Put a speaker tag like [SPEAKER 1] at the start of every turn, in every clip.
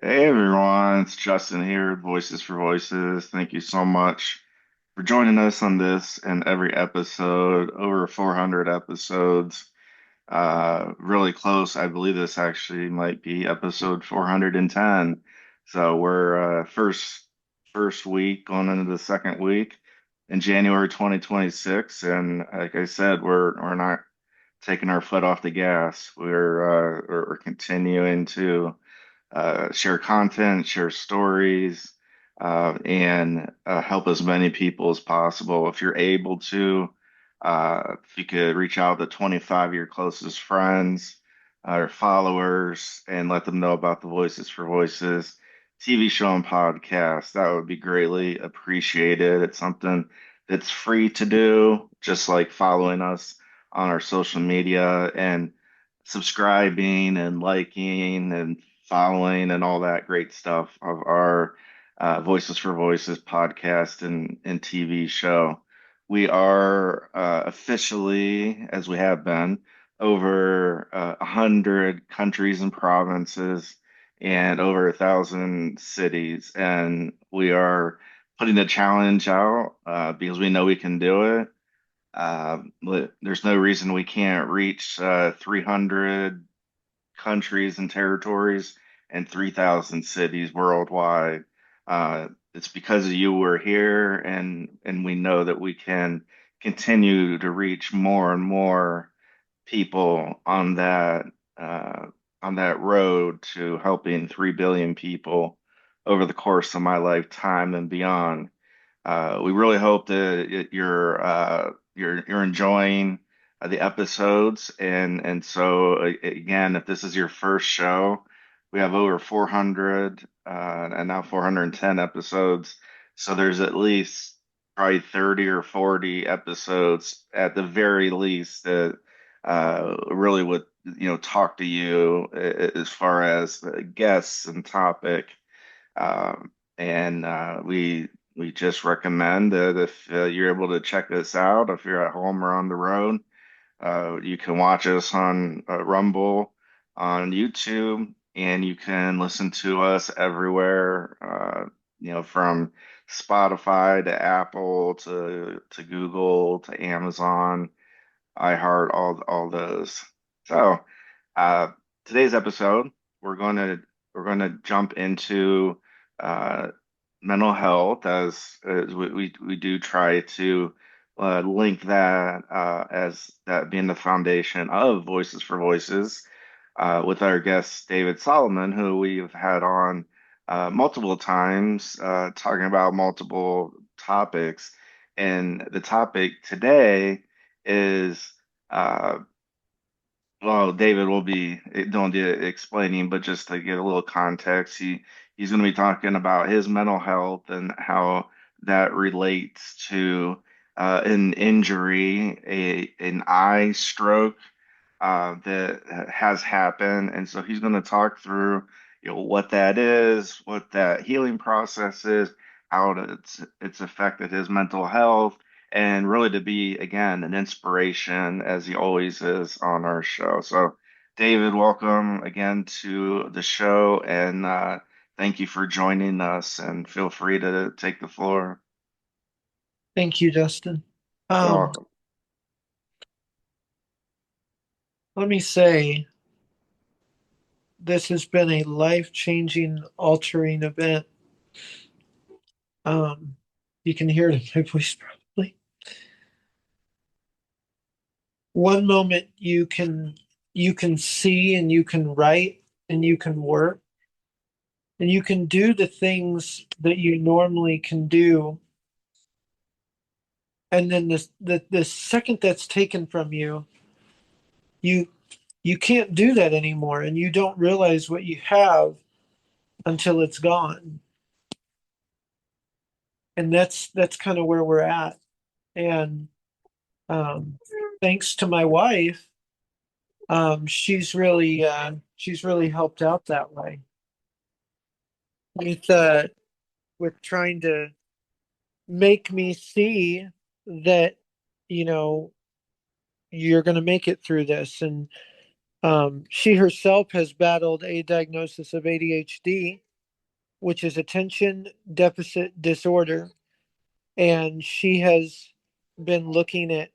[SPEAKER 1] Hey everyone, it's Justin here, Voices for Voices. Thank you so much for joining us on this and every episode, over 400 episodes. Really close. I believe this actually might be episode 410. So we're first week going into the second week in January 2026, and like I said, we're not taking our foot off the gas. We're continuing to share content, share stories, and help as many people as possible. If you're able to, if you could reach out to 25 of your closest friends or followers and let them know about the Voices for Voices TV show and podcast, that would be greatly appreciated. It's something that's free to do, just like following us on our social media and subscribing and liking and following and all that great stuff of our Voices for Voices podcast and TV show. We are officially, as we have been, over 100 countries and provinces and over 1,000 cities. And we are putting the challenge out because we know we can do it. There's no reason we can't reach 300 countries and territories and 3,000 cities worldwide. It's because of you we're here, and we know that we can continue to reach more and more people uh, on that road to helping 3 billion people over the course of my lifetime and beyond. We really hope that you're enjoying the episodes, and so again, if this is your first show, we have over 400 and now 410 episodes. So there's at least probably 30 or 40 episodes at the very least that really would talk to you as far as guests and topic. And we just recommend that if you're able to check this out, if you're at home or on the road, you can watch us on Rumble, on YouTube, and you can listen to us everywhere. From Spotify to Apple to Google to Amazon, iHeart, all those. So, uh, today's episode, we're going to we're going to jump into uh, mental health as we do try to link that as that being the foundation of Voices for Voices with our guest David Solomon, who we've had on multiple times talking about multiple topics. And the topic today is well, David will be doing the explaining, but just to give a little context, he's going to be talking about his mental health and how that relates to an injury, an eye stroke that has happened, and so he's going to talk through, what that is, what that healing process is, how it's affected his mental health, and really to be again an inspiration as he always is on our show. So, David, welcome again to the show, and thank you for joining us. And feel free to take the floor.
[SPEAKER 2] Thank you, Justin.
[SPEAKER 1] You're
[SPEAKER 2] Um,
[SPEAKER 1] welcome.
[SPEAKER 2] Let me say this has been a life-changing, altering event. Um, you can hear it in my voice probably. One moment you can see and you can write and you can work and you can do the things that you normally can do. And then the second that's taken from you, you you can't do that anymore and you don't realize what you have until it's gone. And that's kind of where we're at. And um, thanks to my wife, she's really helped out that way with with trying to make me see that you know you're going to make it through this. And she herself has battled a diagnosis of ADHD, which is attention deficit disorder. And she has been looking at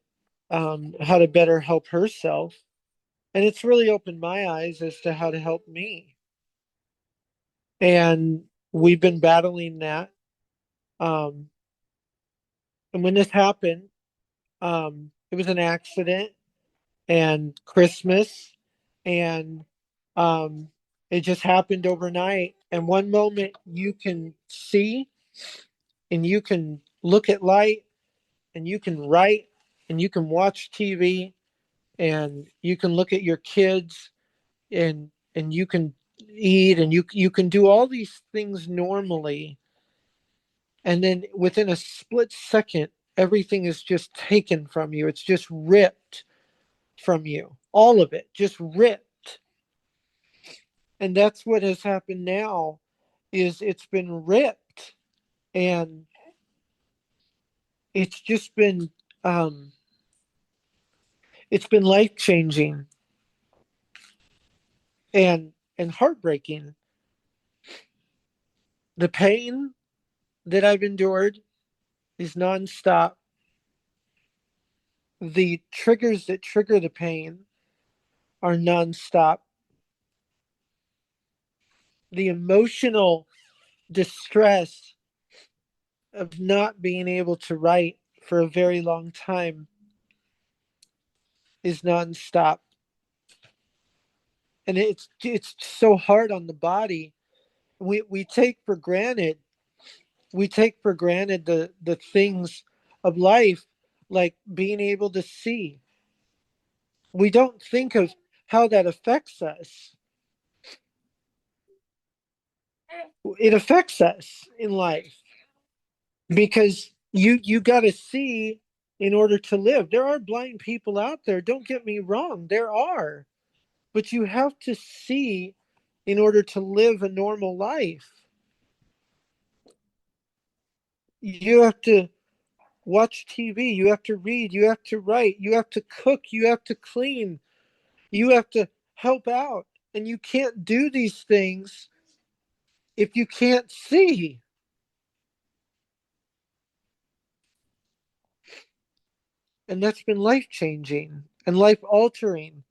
[SPEAKER 2] how to better help herself. And it's really opened my eyes as to how to help me. And we've been battling that. Um, and when this happened, it was an accident and Christmas, and um, it just happened overnight. And one moment you can see and you can look at light and you can write and you can watch TV and you can look at your kids and you can eat and you can do all these things normally, and then within a split second everything is just taken from you. It's just ripped from you, all of it just ripped. And that's what has happened now, is it's been ripped. And it's just been um it's been life changing and heartbreaking. The pain that I've endured is nonstop. The triggers that trigger the pain are nonstop. The emotional distress of not being able to write for a very long time is nonstop. And it's so hard on the body. We take for granted, the things of life, like being able to see. We don't think of how that affects us. It affects us in life because you got to see in order to live. There are blind people out there, don't get me wrong, there are, but you have to see in order to live a normal life. You have to watch TV, you have to read, you have to write, you have to cook, you have to clean, you have to help out, and you can't do these things if you can't see. And that's been life changing and life altering,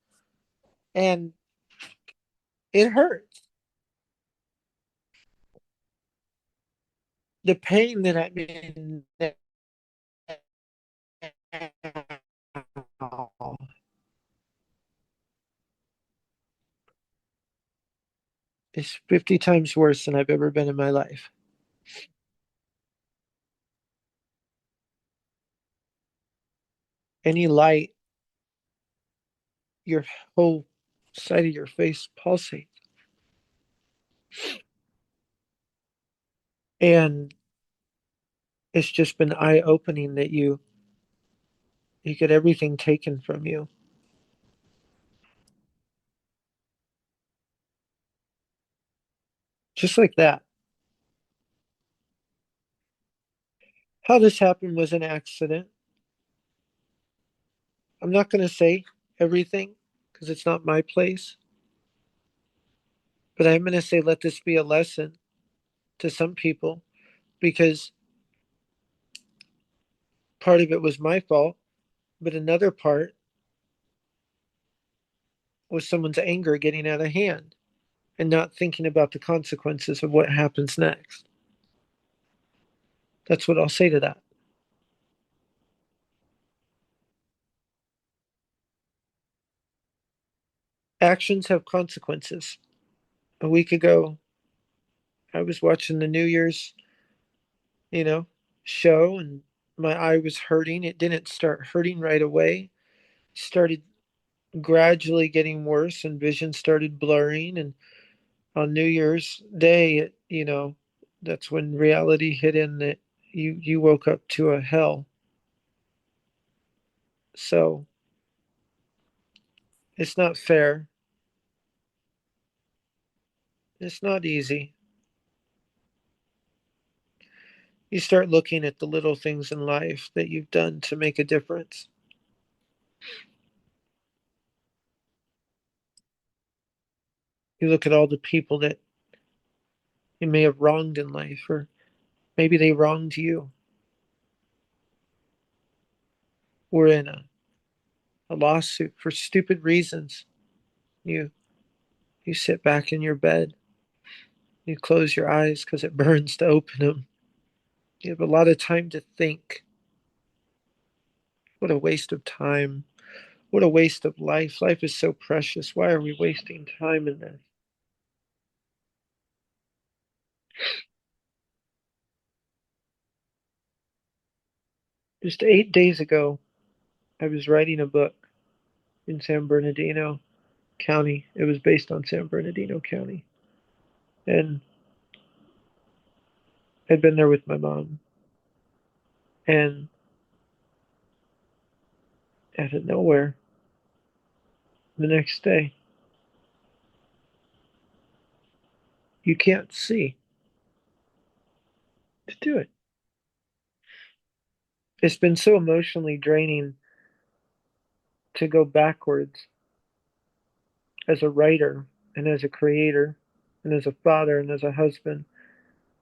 [SPEAKER 2] and it hurts. The pain that I'm in now is 50 times worse than I've ever been in my life. Any light, your whole side of your face pulsate. And it's just been eye opening that you get everything taken from you. Just like that. How this happened was an accident. I'm not going to say everything because it's not my place, but I'm going to say let this be a lesson to some people, because part of it was my fault, but another part was someone's anger getting out of hand and not thinking about the consequences of what happens next. That's what I'll say to that. Actions have consequences. A week ago, I was watching the New Year's, you know, show, and my eye was hurting. It didn't start hurting right away. It started gradually getting worse and vision started blurring, and on New Year's Day, that's when reality hit in, that you woke up to a hell. So it's not fair. It's not easy. You start looking at the little things in life that you've done to make a difference. You look at all the people that, you may have wronged in life, or maybe they wronged you. We're in a lawsuit for stupid reasons. You you sit back in your bed, you close your eyes because it burns to open them. You have a lot of time to think. What a waste of time. What a waste of life. Life is so precious. Why are we wasting time in this? Just 8 days ago, I was writing a book in San Bernardino County. It was based on San Bernardino County. And I'd been there with my mom. And out of nowhere, the next day, you can't see to do it. It's been so emotionally draining to go backwards as a writer and as a creator and as a father and as a husband,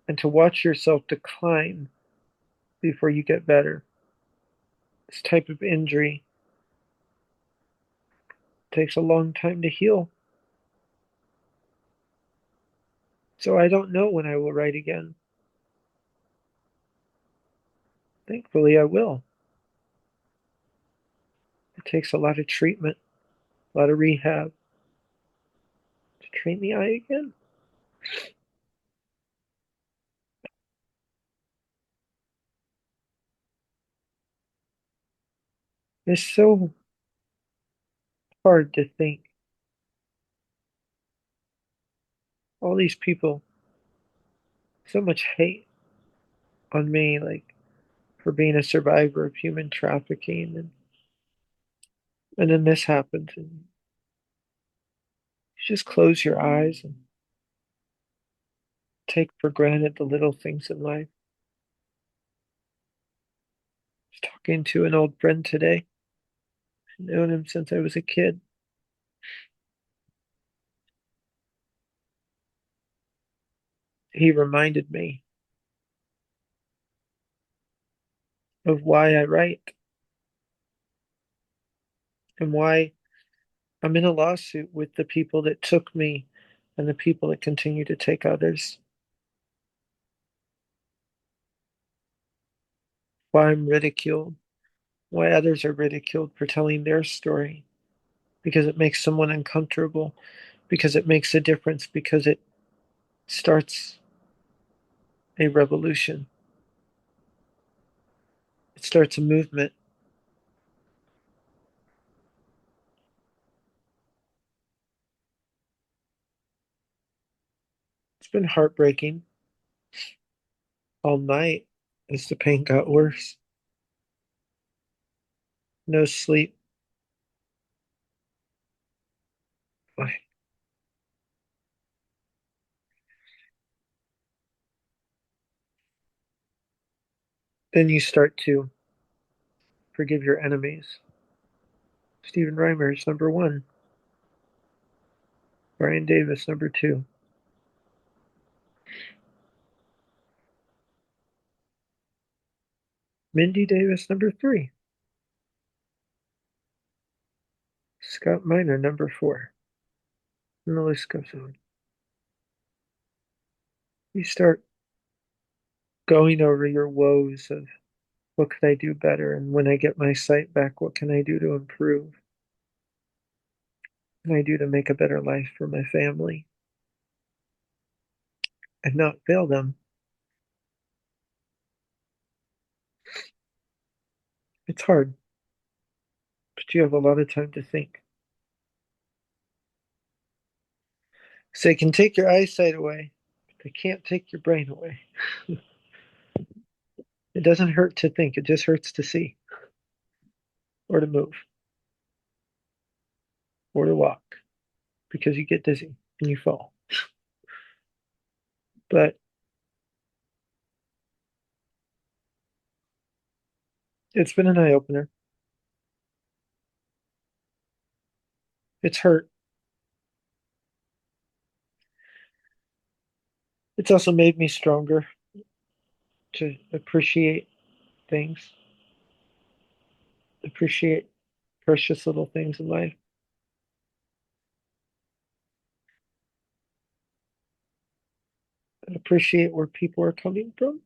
[SPEAKER 2] and to watch yourself decline before you get better. This type of injury takes a long time to heal. So I don't know when I will write again. Thankfully, I will. It takes a lot of treatment, a lot of rehab to train the eye again. It's so hard to think. All these people, so much hate on me, like for being a survivor of human trafficking, and then this happens, and you just close your eyes and take for granted the little things in life. I was talking to an old friend today. I've known him since I was a kid. He reminded me of why I write and why I'm in a lawsuit with the people that took me and the people that continue to take others. Why I'm ridiculed, why others are ridiculed for telling their story, because it makes someone uncomfortable, because it makes a difference, because it starts a revolution, it starts a movement. It's been heartbreaking all night as the pain got worse. No sleep. Then you start to forgive your enemies. Stephen Reimer is number one. Brian Davis, number two. Mindy Davis, number three. Scott Miner, number four. And the list goes on. You start going over your woes of what could I do better? And when I get my sight back, what can I do to improve? What can I do to make a better life for my family and not fail them? It's hard, but you have a lot of time to think. So they can take your eyesight away, but they can't take your brain away. It doesn't hurt to think, it just hurts to see or to move or to walk because you get dizzy and you fall. But it's been an eye opener. It's hurt. It's also made me stronger to appreciate things, appreciate precious little things in life, and appreciate where people are coming from.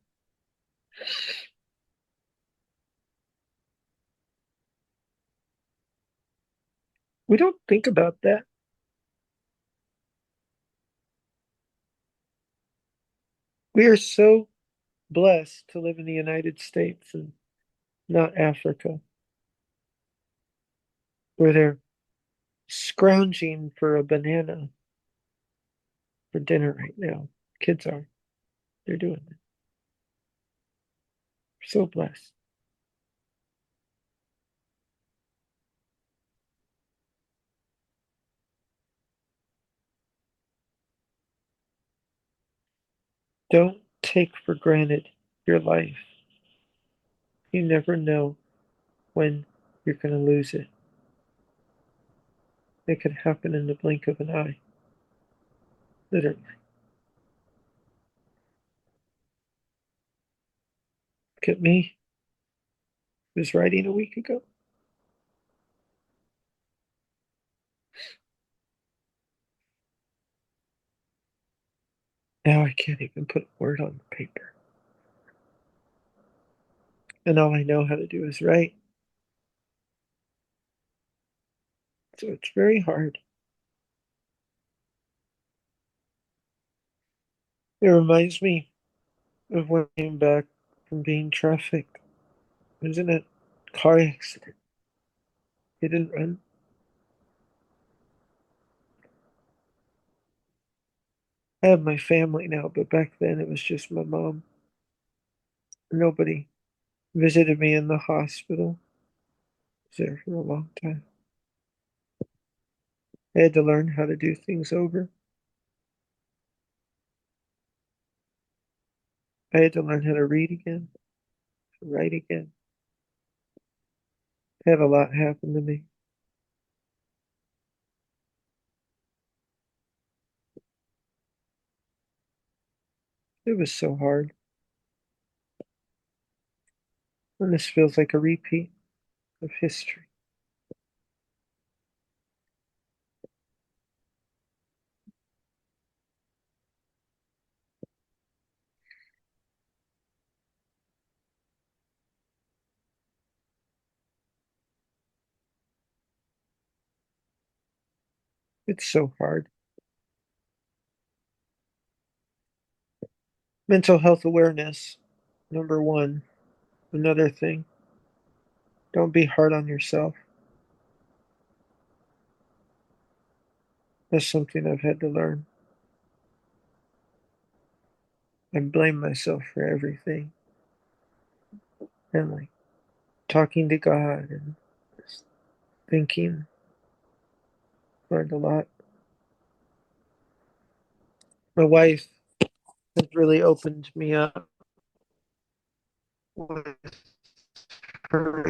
[SPEAKER 2] We don't think about that. We are so blessed to live in the United States and not Africa, where they're scrounging for a banana for dinner right now. Kids are. They're doing it. So blessed. Don't take for granted your life. You never know when you're going to lose it. It could happen in the blink of an eye, literally. Look at me. I was writing a week ago. Now I can't even put a word on the paper. And all I know how to do is write. So it's very hard. It reminds me of when I came back from being trafficked. I was in a car accident. Hit and run. I have my family now, but back then it was just my mom. Nobody visited me in the hospital. I was there for a long time. I had to learn how to do things over. I had to learn how to read again, write again. I had a lot happen to me. It was so hard. And this feels like a repeat of history. It's so hard. Mental health awareness, number one. Another thing, don't be hard on yourself. That's something I've had to learn. I blame myself for everything. And like talking to God and just thinking, learned a lot. My wife has really opened me up with her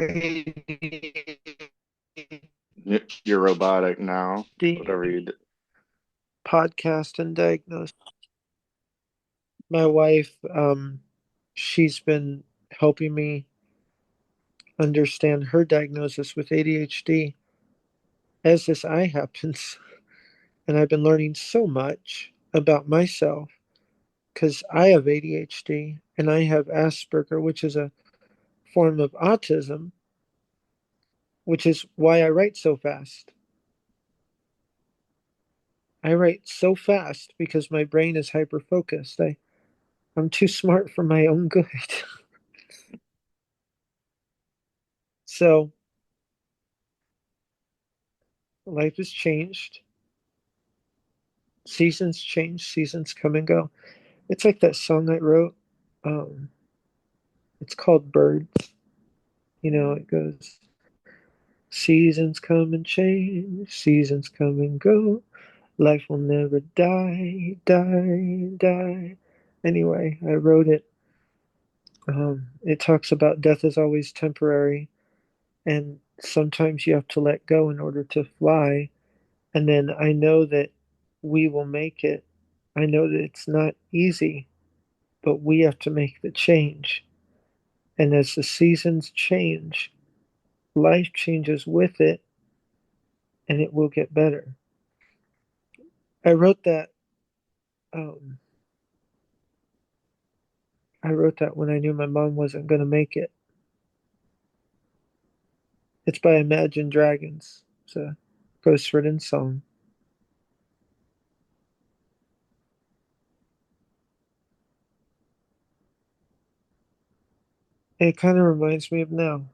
[SPEAKER 1] You're robotic now. Whatever
[SPEAKER 2] ADHD
[SPEAKER 1] you do.
[SPEAKER 2] podcast and diagnosis. My wife, she's been helping me understand her diagnosis with ADHD as this eye happens. And I've been learning so much about myself because I have ADHD and I have Asperger, which is a form of autism, which is why I write so fast. I write so fast because my brain is hyper focused. I'm too smart for my own good. So life has changed. Seasons change, seasons come and go. It's like that song I wrote. Um, it's called Birds. It goes, seasons come and change, seasons come and go. Life will never die, die, die. Anyway, I wrote it. It talks about death is always temporary, and sometimes you have to let go in order to fly. And then I know that we will make it. I know that it's not easy, but we have to make the change. And as the seasons change, life changes with it and it will get better. I wrote that um, I wrote that when I knew my mom wasn't going to make it. It's by Imagine Dragons. It's a ghost written song. And it kind of reminds me of now.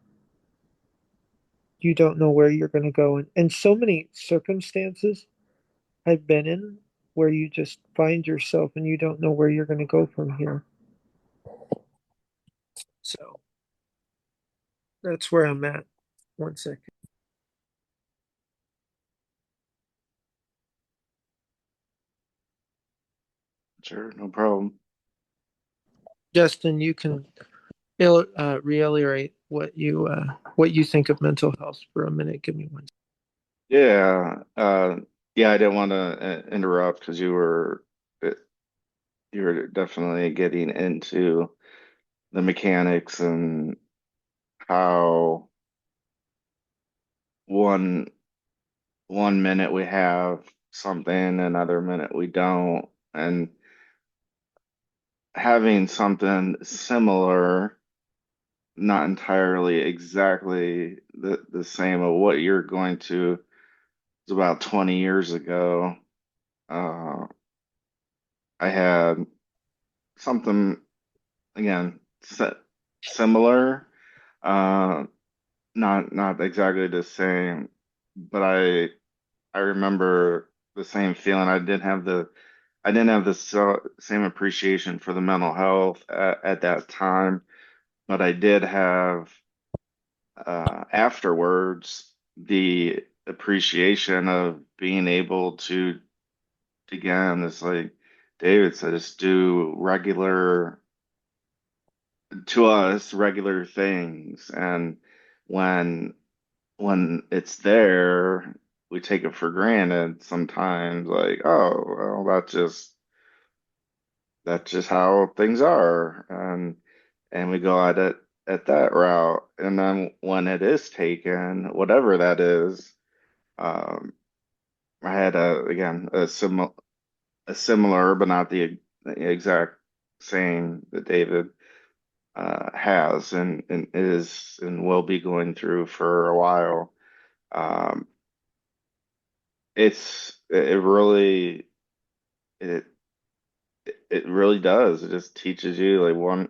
[SPEAKER 2] You don't know where you're going to go. And so many circumstances I've been in where you just find yourself and you don't know where you're going to go from here. So that's where I'm at. One second.
[SPEAKER 1] Sure, no problem.
[SPEAKER 2] Justin, you can reiterate what you think of mental health for a minute. Give me one.
[SPEAKER 1] Yeah, yeah, I didn't want to interrupt because uh, you were definitely getting into the mechanics and how one one minute we have something, another minute we don't, and having something similar, not entirely exactly the same of what you're going to. It's about 20 years ago. Uh, I had something again similar, uh, not exactly the same, but I remember the same feeling. I didn't have the same appreciation for the mental health at that time, but I did have afterwards the appreciation of being able to again, it's like David said, just do regular to us regular things, and when it's there, we take it for granted sometimes, like, oh, well, that's just how things are, and we go at it at that route. And then when it is taken, whatever that is, um, I had again a similar, but not the exact same that David has and is and will be going through for a while. Um, it really it it really does. It just teaches you like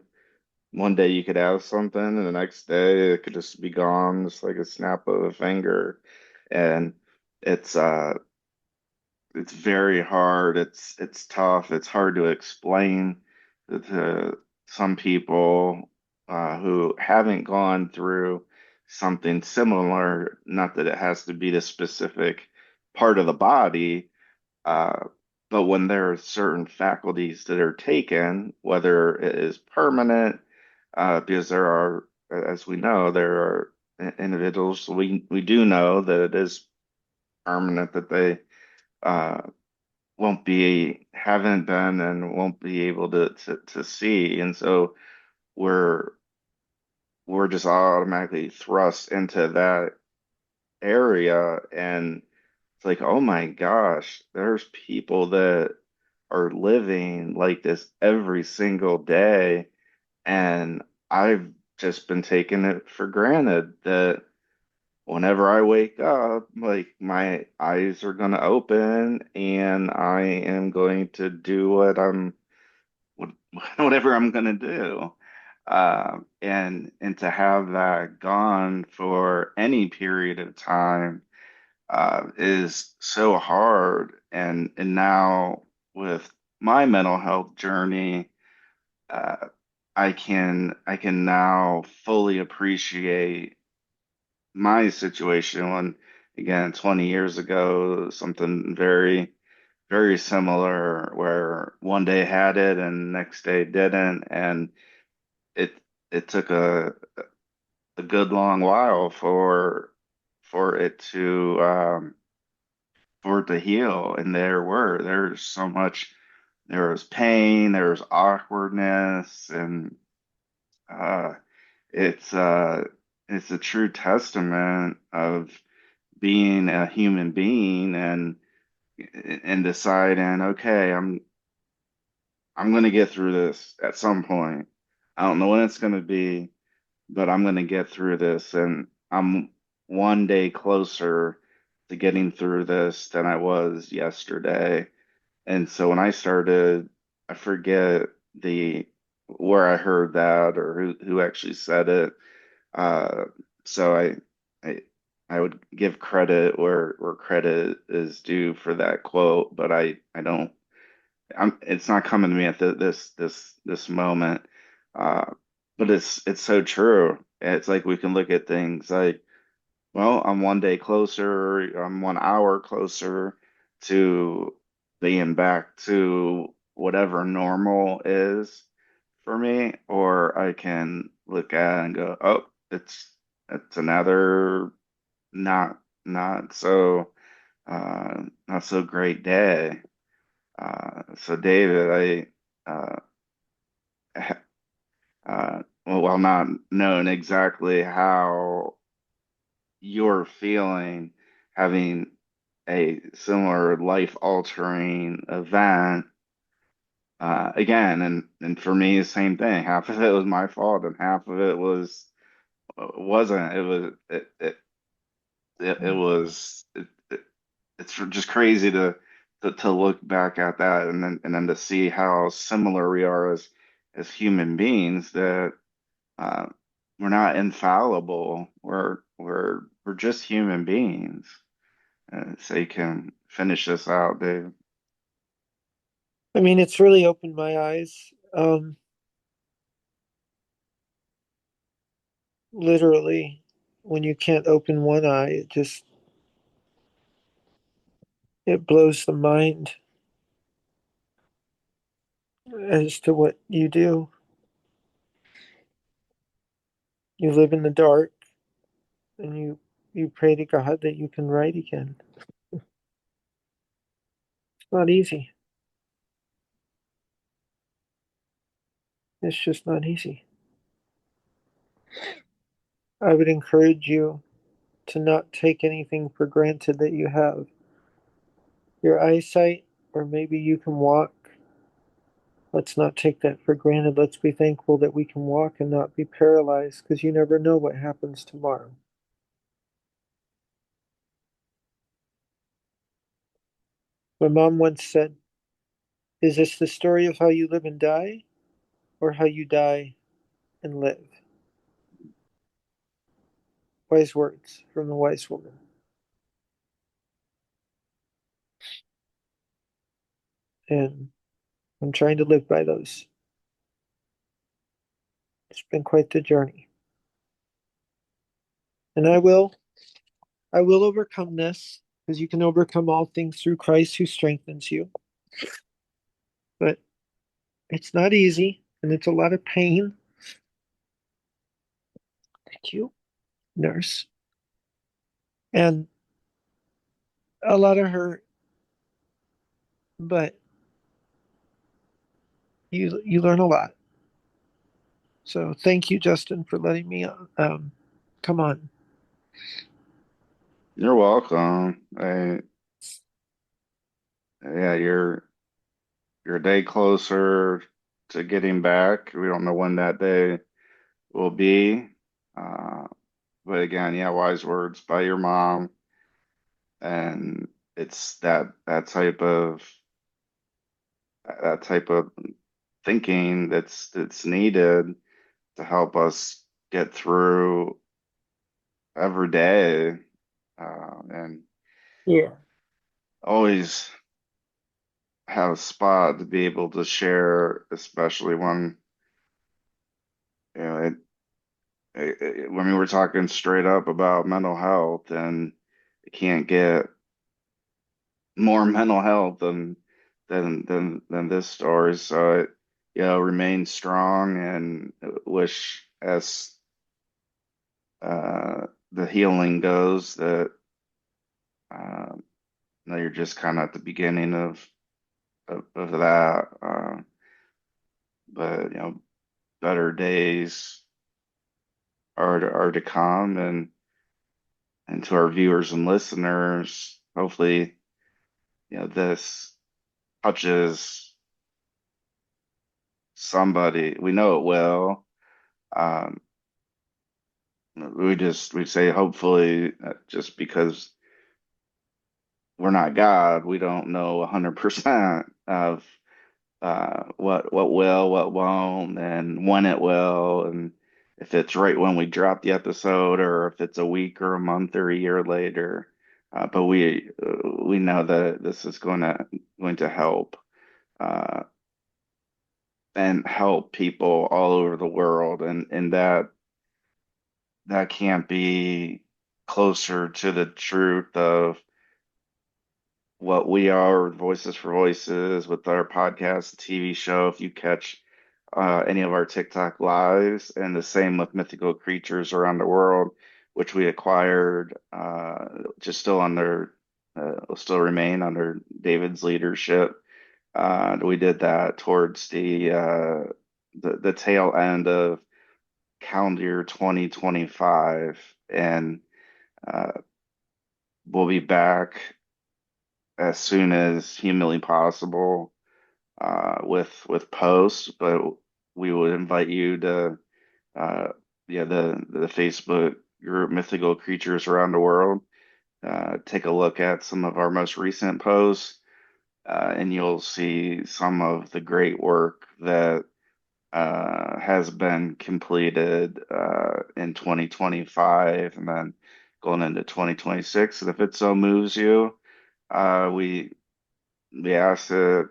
[SPEAKER 1] one day you could have something and the next day it could just be gone, just like a snap of a finger. And it's it's very hard. It's tough. It's hard to explain to some people who haven't gone through something similar. Not that it has to be the specific part of the body, uh, but when there are certain faculties that are taken, whether it is permanent, because there are, as we know, there are individuals, we do know that it is permanent, that they uh, won't be, haven't been, and won't be able to see. And so we're we're just automatically thrust into that area, and it's like, oh my gosh, there's people that are living like this every single day. And I've just been taking it for granted that whenever I wake up, like my eyes are going to open and I am going to do whatever I'm going to do. And to have that gone for any period of time is so hard. And now with my mental health journey, uh, I can now fully appreciate my situation when again 20 years ago something very similar where one day had it and next day didn't, and it it took a good long while for it to heal. And there's so much there was pain, there was awkwardness, and uh, it's uh, it's a true testament of being a human being and deciding, okay, I'm going to get through this at some point. I don't know when it's going to be, but I'm going to get through this, and I'm one day closer to getting through this than I was yesterday. And so when I started, I forget the where I heard that or who actually said it. Uh, so I I would give credit where credit is due for that quote, but I don't. It's not coming to me at this moment. Uh, but it's so true. It's like we can look at things like, well, I'm one day closer, I'm 1 hour closer to being back to whatever normal is for me, or I can look at it and go, oh, it's another not not so not so great day. So David, well, while not knowing exactly how you're feeling, having a similar life-altering event, again, and for me, the same thing. Half of it was my fault, and half of it wasn't. It was it's just crazy to look back at that and then to see how similar we are as human beings that uh, we're not infallible. We're just human beings. So you can finish this out, Dave.
[SPEAKER 2] I mean, it's really opened my eyes. Literally, when you can't open one eye, it blows the mind as to what you do. You live in the dark and you pray to God that you can write again. It's not easy. It's just not easy. I would encourage you to not take anything for granted that you have. Your eyesight, or maybe you can walk. Let's not take that for granted. Let's be thankful that we can walk and not be paralyzed because you never know what happens tomorrow. My mom once said, is this the story of how you live and die, or how you die and live? Wise words from the wise woman. And I'm trying to live by those. It's been quite the journey. And I will overcome this because you can overcome all things through Christ who strengthens you. But it's not easy and it's a lot of pain. Thank you, nurse. And a lot of hurt, but you learn a lot. So thank you, Justin, for letting me come on.
[SPEAKER 1] You're welcome. Yeah, you're a day closer to getting back. We don't know when that day will be. Uh, but again, yeah, wise words by your mom. And it's that type of thinking that's needed to help us get through every day, and
[SPEAKER 2] Yeah.
[SPEAKER 1] always have a spot to be able to share, especially when you know when we were talking straight up about mental health, and you can't get more mental health than this story. So remain strong and wish as the healing goes that uh, you're just kind of at the beginning of that. but better days are to come, and to our viewers and listeners, hopefully, this touches somebody. We know it will. Um, we say hopefully, just because we're not God, we don't know 100% of what will, what won't, and when it will, and if it's right when we drop the episode, or if it's a week or a month or a year later. But we know that this is going to help, uh, and help people all over the world, and that can't be closer to the truth of what we are, Voices for Voices, with our podcast, TV show. If you catch any of our TikTok lives, and the same with Mythical Creatures Around the World, which we acquired, just still under, will still remain under David's leadership. We did that towards the tail end of calendar year 2025, and uh, we'll be back as soon as humanly possible, with posts. But we would invite you to, uh, yeah, the Facebook group Mythical Creatures Around the World. Take a look at some of our most recent posts, and you'll see some of the great work that has been completed in 2025, and then going into 2026. And if it so moves you, we ask that,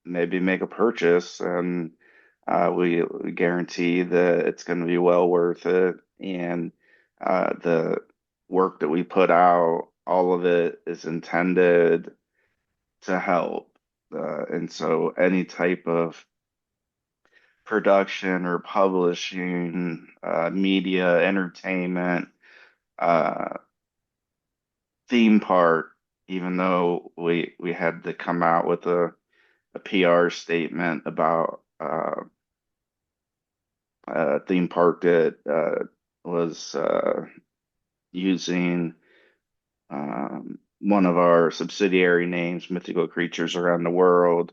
[SPEAKER 1] maybe make a purchase, and we guarantee that it's going to be well worth it. And the work that we put out, all of it is intended to help. And so any type of production or publishing, media, entertainment, uh, theme park, even though we had to come out with a PR statement about a theme park that was using one of our subsidiary names, Mythical Creatures Around the World,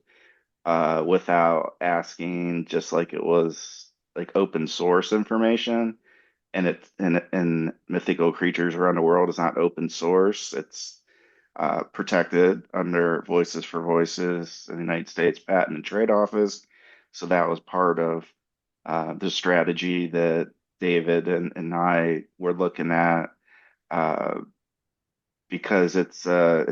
[SPEAKER 1] without asking, just like it was like open source information. And Mythical Creatures Around the World is not open source. It's protected under Voices for Voices in the United States Patent and Trade Office. So that was part of the strategy that David and I were looking at, uh, because it's a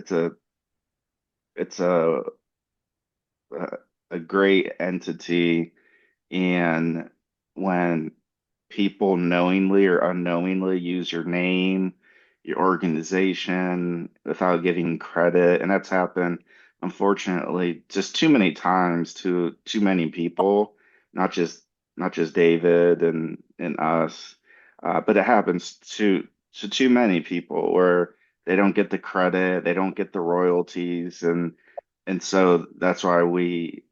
[SPEAKER 1] great entity. And when people knowingly or unknowingly use your name, your organization, without giving credit, and that's happened, unfortunately, just too many times to too many people, not just David and us, but it happens to too many people, where they don't get the credit, they don't get the royalties, and so that's why we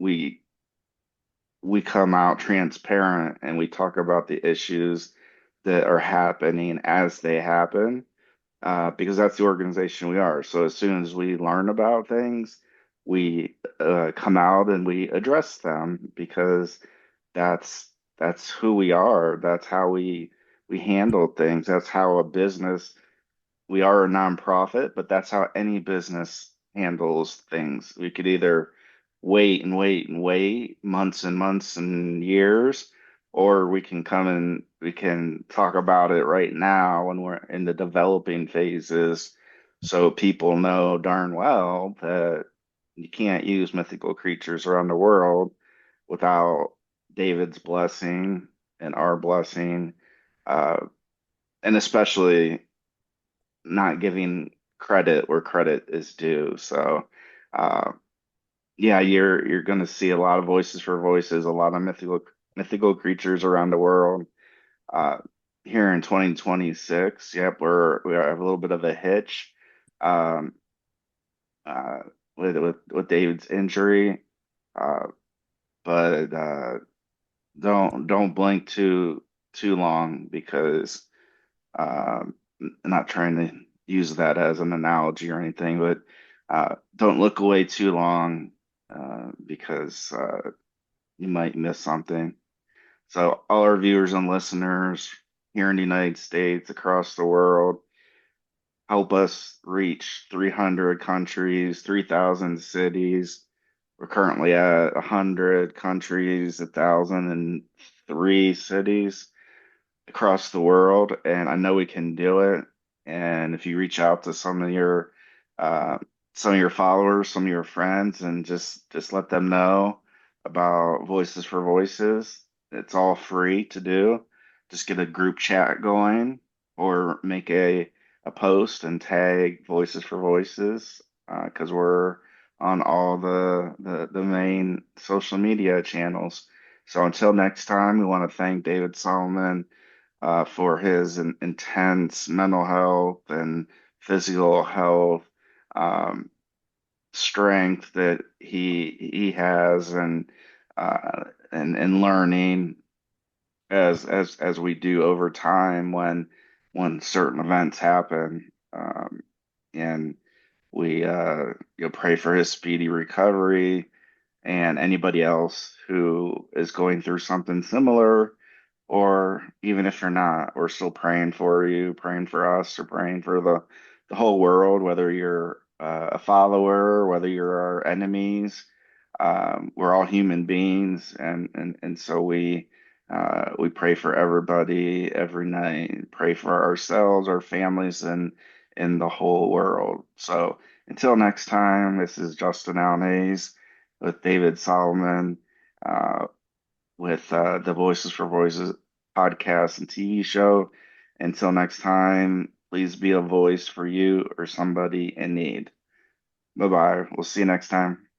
[SPEAKER 1] come out transparent, and we talk about the issues that are happening as they happen, because that's the organization we are. So as soon as we learn about things, we come out and we address them, because that's that's who we are. That's how we handle things. That's how a business, we are a nonprofit, but that's how any business handles things. We could either wait and wait and wait months and months and years, or we can come and we can talk about it right now when we're in the developing phases, so people know darn well that you can't use Mythical Creatures Around the World without David's blessing and our blessing, uh, and especially not giving credit where credit is due. So, uh, yeah, you're going to see a lot of Voices for Voices, a lot of mythical creatures around the world. Uh, Here in 2026, yep, we have a little bit of a hitch, um, uh, with David's injury. Uh, but don't blink too long because I'm not trying to use that as an analogy or anything, but don't look away too long because you might miss something. So, all our viewers and listeners here in the United States, across the world, help us reach 300 countries, 3,000 cities. We're currently at 100 countries, 1,003 cities across the world, and I know we can do it. And if you reach out to uh, some of your followers, some of your friends, and just let them know about Voices for Voices, it's all free to do. Just get a group chat going, or make a post and tag Voices for Voices, because we're on all the main social media channels. So until next time, we want to thank David Solomon for his intense mental health and physical health um, strength that he has, and learning as we do over time when certain events happen, and we pray for his speedy recovery, and anybody else who is going through something similar, or even if you're not, we're still praying for you, praying for us, or praying for the whole world, whether you're a follower, whether you're our enemies. We're all human beings, and so we pray for everybody every night, pray for ourselves, our families, and in the whole world. So until next time, this is Justin Alnays with David Solomon. Uh, with the Voices for Voices podcast and TV show. Until next time, please be a voice for you or somebody in need. Bye bye. We'll see you next time.